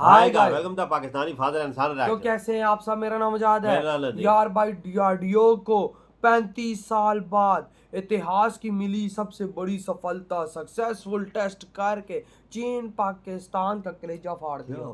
Hi guys, welcome to Pakistani father and son तो reaction. कैसे हैं आप सब। मेरा नाम आजाद मेरा है नदीम। यार। भाई डीआरडीओ को 35 साल बाद इतिहास की मिली सबसे बड़ी सफलता। सक्सेसफुल टेस्ट करके चीन पाकिस्तान का कलेजा फाड़ दिया।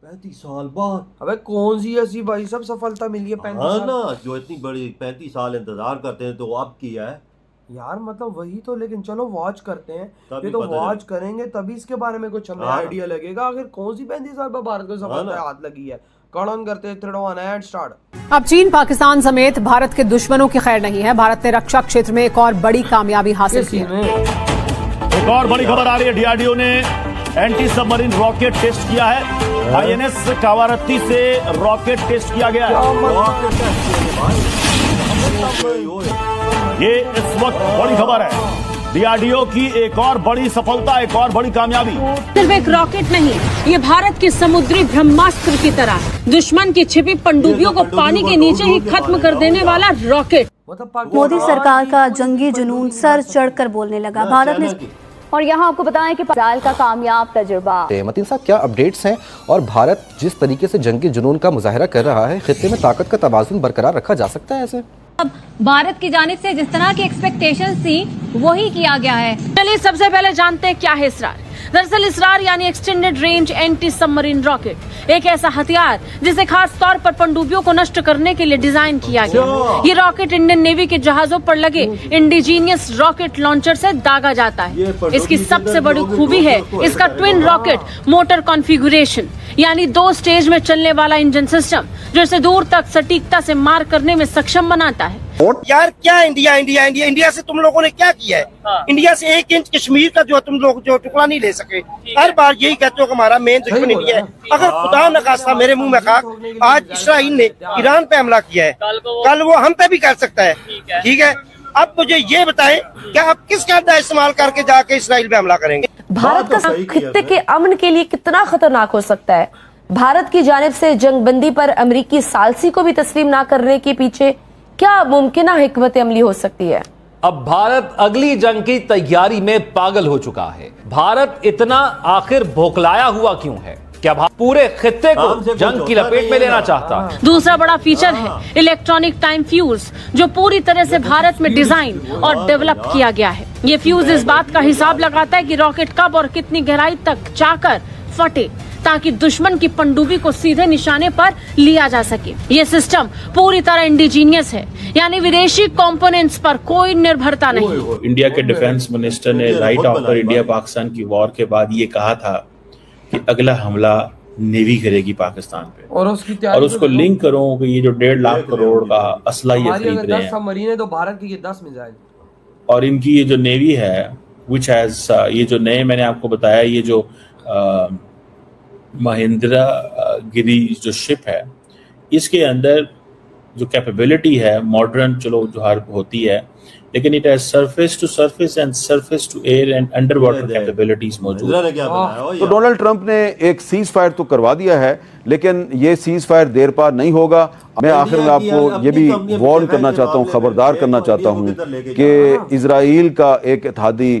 35 साल बाद। अबे कौन सी ऐसी भाई सब सफलता मिली है 35 हाँ साल ना, जो इतनी बड़ी 35 साल इंतजार करते हैं तो अब किया है यार। मतलब वही तो, लेकिन चलो वॉच करते हैं। तभी ये तो पता वॉच चलेगा। करेंगे तभी इसके बारे में कुछ हमें हाँ। आइडिया लगेगा। आखिर कौन सी 35 साल बाद भारत को सफलता ना। हाथ लगी है। कौन करते हैं 3 2 1 एंड स्टार्ट। अब चीन पाकिस्तान समेत भारत के दुश्मनों की खैर नहीं है। भारत ने रक्षा क्षेत्र में एक और बड़ी कामयाबी हासिल की है। एक और बड़ी खबर आ रही है। डीआरडीओ ने एंटी सबमरीन रॉकेट टेस्ट किया है। आईएनएस कावारत्ती से रॉकेट टेस्ट किया गया है। ये इस वक्त बड़ी खबर है। डीआरडीओ की एक और बड़ी सफलता, एक और बड़ी कामयाबी। सिर्फ एक रॉकेट नहीं, ये भारत के समुद्री ब्रह्मास्त्र की तरह दुश्मन की छिपी पनडुब्बियों को पानी के नीचे ही खत्म कर देने वाला रॉकेट। मोदी सरकार का जंगी जुनून सर चढ़कर बोलने लगा। भारत ने और यहाँ आपको बताएं कि इजराइल का कामयाब तजुर्बा। मतीन साहब, क्या अपडेट्स हैं और भारत जिस तरीके से जंगी जुनून का मुजाहरा कर रहा है, खित्ते में ताकत का तवाज़ुन बरकरार रखा जा सकता है ऐसे? अब भारत की जानिब से जिस तरह की एक्सपेक्टेशंस थी वही किया गया है। चलिए सबसे पहले जानते हैं क्या है इसरार। दरअसल इसरार यानी extended range anti submarine rocket एक ऐसा हथियार जिसे खास तौर पर पनडुब्बियों को नष्ट करने के लिए डिजाइन किया गया। ये रॉकेट इंडियन नेवी के जहाजों पर लगे इंडिजीनियस रॉकेट लॉन्चर से दागा जाता है। इसकी सबसे बड़ी खूबी है इसका ट्विन रॉकेट मोटर कॉन्फ़िगरेशन, यानी 2 स्टेज में चलने वाला इंजन सिस्टम जो इसे दूर तक सटीकता से मार करने में सक्षम बनाता है। यार क्या इंडिया से तुम लोगों ने क्या किया है? इंडिया से 1 इंच कश्मीर का जो तुम लोग जो टुकड़ा नहीं ले सके। हर बार यही कहते हो कि हमारा मेन दुश्मन इंडिया है। अगर खुदा न खास्ता मेरे मुंह में खाक आज इसराइल ने ईरान पे हमला किया है, कल वो हम पे भी कर सकता है। ठीक है, अब मुझे ये बताएं क्या आप किस का इस्तेमाल करके जाके इसराइल पे हमला करेंगे? भारत का खित्ते के अमन के लिए कितना खतरनाक हो सकता है? भारत की जानिब से जंगबंदी पर अमेरिकी सालसी को भी तस्लीम ना करने के पीछे क्या मुमकिन हिकमत अमली हो सकती है? अब भारत अगली जंग की तैयारी में पागल हो चुका है। भारत इतना आखिर भोखलाया हुआ क्यों है? क्या पूरे खित्ते को जंग की लपेट में लेना चाहता है? दूसरा बड़ा फीचर है इलेक्ट्रॉनिक टाइम फ्यूज, जो पूरी तरह से भारत में डिजाइन और डेवलप किया गया है। ये फ्यूज इस बात का हिसाब लगाता है कि रॉकेट कब और कितनी गहराई तक जाकर फटे, ताकि दुश्मन की पनडुब्बी को सीधे निशाने पर लिया जा सके। ये सिस्टम पूरी तरह इंडिजीनियस है, यानी विदेशी कंपोनेंट्स पर कोई निर्भरता नहीं। इंडिया के डिफेंस मिनिस्टर ने राइट आफ्टर इंडिया पाकिस्तान की वॉर के बाद ये कहा था कि अगला हमला नेवी करेगी पाकिस्तान पे, और उसको लिंक करो कि ये जो 1.5 लाख करोड़ का असला ये खरीद रहे हैं, 10 सबमरीन है तो भारत की 10 मिसाइल, और इनकी ये जो नेवी है विच हैज ये जो नए मैंने आपको बताया, ये जो महिंद्रा गिरी जो शिप है, इसके अंदर जो कैपेबिलिटी है मॉडर्न, चलो जो हर होती है, लेकिन it has surface to surface and surface to air and under water capabilities मौजूद है। तो डोनाल्ड ट्रंप ने एक सीज फायर तो करवा दिया है, लेकिन ये सीज फायर देर पार नहीं होगा। मैं आखिर में आपको ये भी वार्न करना चाहता हूँ, खबरदार करना चाहता हूँ कि इजराइल का एक इत्तेहादी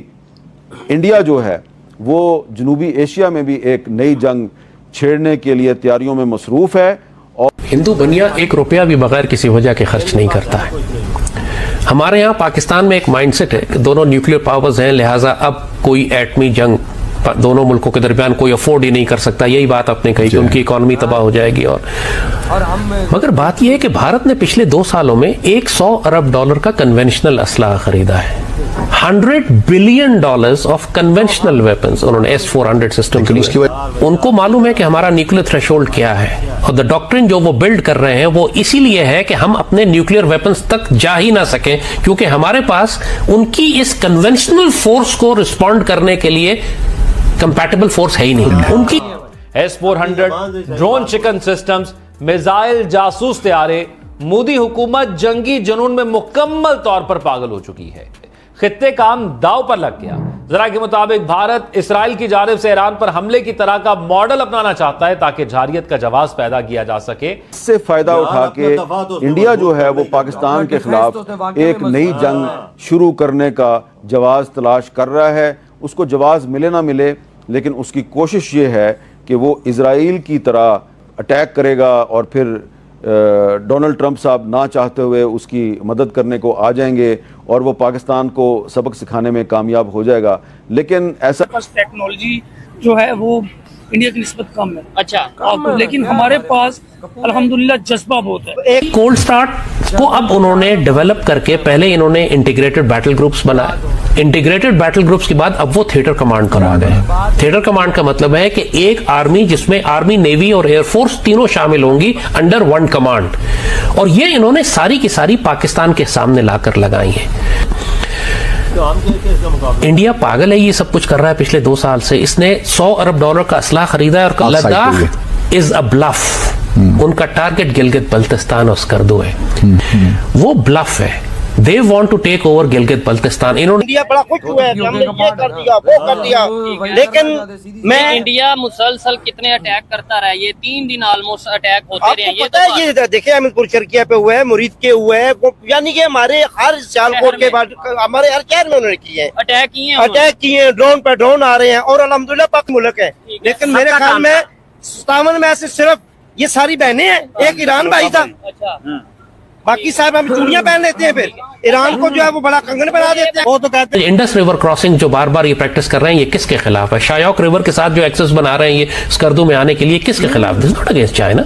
इंडिया जो है वो जनूबी एशिया में भी एक नई जंग छेड़ने के लिए तैयारियों में मसरूफ है। और हिंदू बनिया 1 रुपया भी बगैर किसी वजह के खर्च नहीं करता है। हमारे यहाँ पाकिस्तान में एक माइंडसेट है कि दोनों न्यूक्लियर पावर्स हैं, लिहाजा अब कोई एटमी जंग दोनों मुल्कों के दरमियान कोई अफोर्ड ही नहीं कर सकता। यही बात आपने कही कि उनकी इकोनॉमी तबाह हो जाएगी। और मगर बात यह है कि भारत ने पिछले 2 सालों में $100 अरब का कन्वेंशनल असलाह खरीदा है। $100 बिलियन ऑफ कन्वेंशनल वेपन्स उन्होंने S-400 सिस्टम के लिए। उनको मालूम है कि हमारा न्यूक्लियर थ्रेशोल्ड क्या है, और द डॉक्ट्रिन जो वो बिल्ड कर रहे हैं वो इसीलिए है कि हम अपने न्यूक्लियर वेपन्स तक जा ही ना सकें, क्योंकि हमारे पास उनकी इस कन्वेंशनल फोर्स को रिस्पॉन्ड करने के लिए कंपैटिबल फोर्स है ही नहीं। उनकी S-400 drone chicken systems, missile, जासूस तैयारे, मोदी हुकूमत जंगी जुनून में मुकम्मल तौर पर पागल हो चुकी है। खित्ते काम दाव पर लग गया। जरा के मुताबिक भारत इसराइल की जानिब से ईरान पर हमले की तरह का मॉडल अपनाना चाहता है ताकि जारियत का जवाब पैदा किया जा सके। इससे फायदा उठा के इंडिया जो है वो पाकिस्तान के खिलाफ एक नई जंग शुरू करने का जवाब तलाश कर रहा है। उसको जवाब मिले ना मिले, लेकिन उसकी कोशिश ये है कि वो इजराइल की तरह अटैक करेगा और फिर डोनाल्ड ट्रंप साहब ना चाहते हुए उसकी मदद करने को आ जाएंगे और वो पाकिस्तान को सबक सिखाने में कामयाब हो जाएगा। लेकिन ऐसा टेक्नोलॉजी जो है वो इंडिया की निस्बत कम है। अच्छा, लेकिन हमारे पास अल्हम्दुलिल्लाह जज्बा बहुत है। एक कोल्ड स्टार्ट को अब उन्होंने डेवलप करके पहले इन्होंने इंटीग्रेटेड बैटल ग्रुप्स बनाए। इंटीग्रेटेड बैटल ग्रुप्स के बाद अब वो थिएटर कमांड करा गए। थिएटर कमांड का मतलब है कि एक आर्मी जिसमें आर्मी, नेवी और एयरफोर्स तीनों शामिल होंगी अंडर वन कमांड, और ये इन्होंने सारी की सारी पाकिस्तान के सामने लाकर लगाई है। इंडिया पागल है, ये सब कुछ कर रहा है पिछले 2 साल से। इसने $100 अरब का असला खरीदा है और लद्दाख इज अ ब्लफ। उनका टारगेट गिलगित बल्तिस्तान और स्कर्दू है, वो ब्लफ है। They want to take over Gilgit Baltistan. इन्होंने इंडिया बड़ा खुश हुआ है कि हमने ये कर दिया, वो कर दिया, लेकिन मैं इंडिया मुसलसल कितने अटैक करता रहा, ये 3 दिन ऑलमोस्ट अटैक होते रहे। ये पता है, ये देखिए अहमदपुर शर्किया पे हुए हैं, मुरीद के हुए हैं, यानी कि हमारे हर सियालकोट के बाद हमारे हर शहर में उन्होंने किए हैं, अटैक किए हैं। ड्रोन पर ड्रोन आ रहे हैं और अल्हम्दुलिल्लाह पाक मुल्क है। लेकिन मेरे ख्याल में 57 में से सिर्फ ये सारी बहनें हैं, एक ईरान भाई था, बाकी साहब हम चूड़ियां पहन लेते हैं, फिर ईरान को जो है वो बड़ा कंगन बना देते हैं। वो तो कहते हैं इंडस रिवर क्रॉसिंग जो बार बार ये प्रैक्टिस कर रहे हैं, ये किसके खिलाफ है? शायोक रिवर के साथ जो एक्सेस बना रहे हैं ये स्कर्दू में आने के लिए, किसके खिलाफ? This not against China.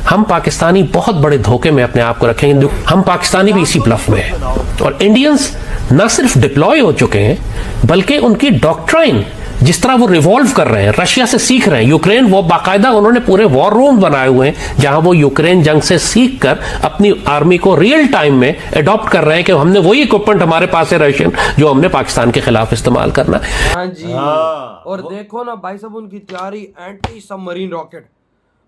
हम पाकिस्तानी बहुत बड़े धोखे में अपने आप को रखेंगे। हम पाकिस्तानी भी इसी ब्लफ में है, और इंडियंस न सिर्फ डिप्लॉय हो चुके हैं बल्कि उनकी डॉक्ट्राइन जिस तरह वो रिवॉल्व कर रहे हैं, रशिया से सीख रहे हैं। यूक्रेन, वो बाकायदा उन्होंने पूरे वॉर रूम बनाए हुए हैं जहां वो यूक्रेन जंग से सीख कर अपनी आर्मी को रियल टाइम में अडॉप्ट कर रहे हैं कि हमने वही इक्विपमेंट हमारे पास है रशियन जो हमने पाकिस्तान के खिलाफ इस्तेमाल करना है। हाँ जी। और देखो ना भाई साहब उनकी तैयारी, एंटी सबमरीन रॉकेट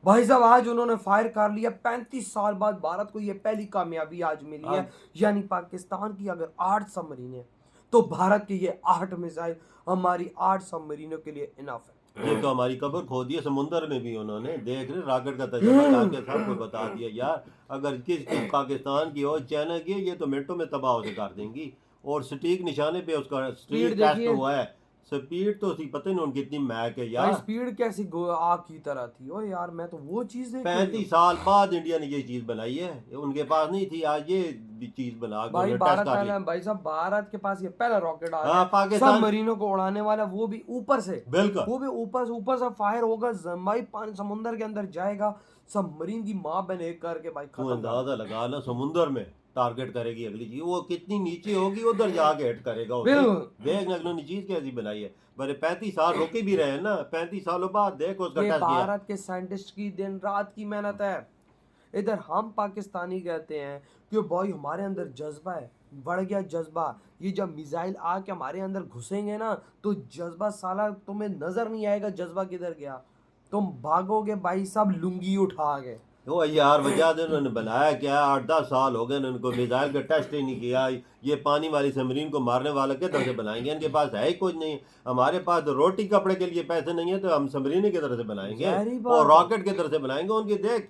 भाई साहब आज उन्होंने फायर कर लिया। 35 साल बाद भारत को ये पहली कामयाबी आज मिली है। यानी पाकिस्तान की अगर 8 सबमरीन है तो भारत के ये 8 मिसाइल हमारी 8 सबमरीनों के लिए इनफ है। ये तो हमारी कब्र खोदी है समुंदर में भी उन्होंने, देख रहे रॉकेट का तजुर्बा करके सबको बता दिया। यार अगर किस पाकिस्तान की और चाइना की, ये तो मिनटों में तबाह से कर देंगी। और सटीक निशाने पे उसका स्ट्रीट टेस्ट हुआ है। स्पीड तो पता नहीं उनकी कितनी मैक है यार, स्पीड कैसी आग की तरह थी। ओ यार मैं तो वो चीज 35 साल बाद इंडिया ने ये चीज बनाई है, उनके पास नहीं थी, आज ये चीज बना भाई साहब भारत के पास ये पहला रॉकेट आया पाकिस्तान सबमरीनों को उड़ाने वाला, वो भी ऊपर से। बिल्कुल, वो भी ऊपर से फायर होगा, भाई समुंदर के अंदर जाएगा, सबमरीन की माँ बहन एक करके भाई खत्म। अंदाजा लगा ना समुंदर में टारगेट करेगी अगली चीज, वो कितनी नीचे होगी उधर जाके हिट करेगा। देख अगली चीज कैसी बनाई है। बड़े 35 साल रोके भी रहे हैं ना, 35 सालों बाद देखो उसका टेस्ट किया। भारत के साइंटिस्ट की दिन रात की मेहनत है। इधर हम पाकिस्तानी कहते हैं कि भाई हमारे अंदर जज्बा है, बढ़ गया जज्बा। ये जब मिसाइल आके हमारे अंदर घुसेंगे ना तो जज्बा साला तुम्हें नजर नहीं आएगा जज्बा किधर गया, तुम भागोगे भाई साहब लुंगी उठा के। वो यार वजह से उन्होंने बनाया क्या, 8-10 साल हो गए उनको मिसाइल का टेस्ट ही नहीं किया। ये पानी वाली सबमरीन को मारने वाला किस तरह से बनाएंगे? इनके पास है ही कुछ नहीं। हमारे पास तो रोटी कपड़े के लिए पैसे नहीं है तो हम सबमरीन की तरह से बनाएंगे और रॉकेट की तरह से बनाएंगे। उनकी देख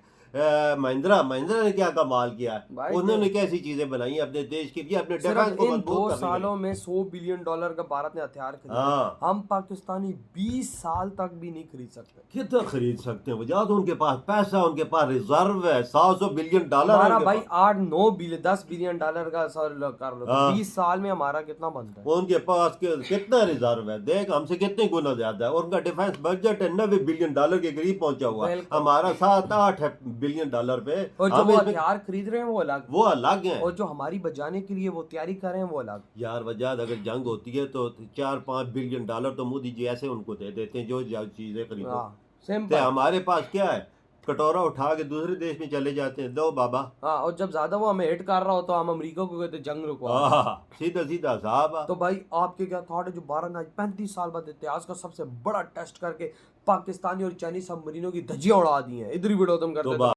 महिंद्रा ने क्या कमाल किया है, उन्होंने कैसी चीजें बनाई अपने देश के लिए, अपने डिफेंस को मजबूत करने। 2 सालों में $100 बिलियन का भारत ने हथियार खरीदा। हम पाकिस्तानी 20 साल तक भी नहीं खरीद सकते। कितना खरीद सकते हैं? वजह तो उनके पास पैसा, उनके पास रिजर्व है, $100 बिलियन। हमारा भाई 8-9 बिलियन $10 बिलियन का कर लो, 20 साल में हमारा कितना बनता है? उनके पास कितना रिजर्व है देख, हमसे कितने गुना ज्यादा है। उनका डिफेंस बजट है $90 बिलियन के करीब पहुंचा हुआ है, हमारा 7-8 बिलियन पे। और जो हथियार खरीद रहे हैं वो अलग है, और जो हमारी बचाने के लिए वो तैयारी कर रहे हैं वो अलग। यार वजह अगर जंग होती है तो $4-5 बिलियन तो मोदी जी ऐसे उनको दे देते हैं जो चीजें खरीदो। हमारे पास क्या है, कटोरा उठा के दूसरे देश में चले जाते हैं, दो बाबा। और जब ज्यादा वो हमें हिट कर रहा हो तो हम अमेरिका को कहते जंग रुकवा, सीधा साहब। तो भाई आपके क्या थॉट है जो भारत ने 35 साल बाद इतिहास का सबसे बड़ा टेस्ट करके पाकिस्तानी और चाइनीज सबमरीनों की धज्जियां उड़ा दी हैं? इधर ही वीडियो खत्म करते हैं।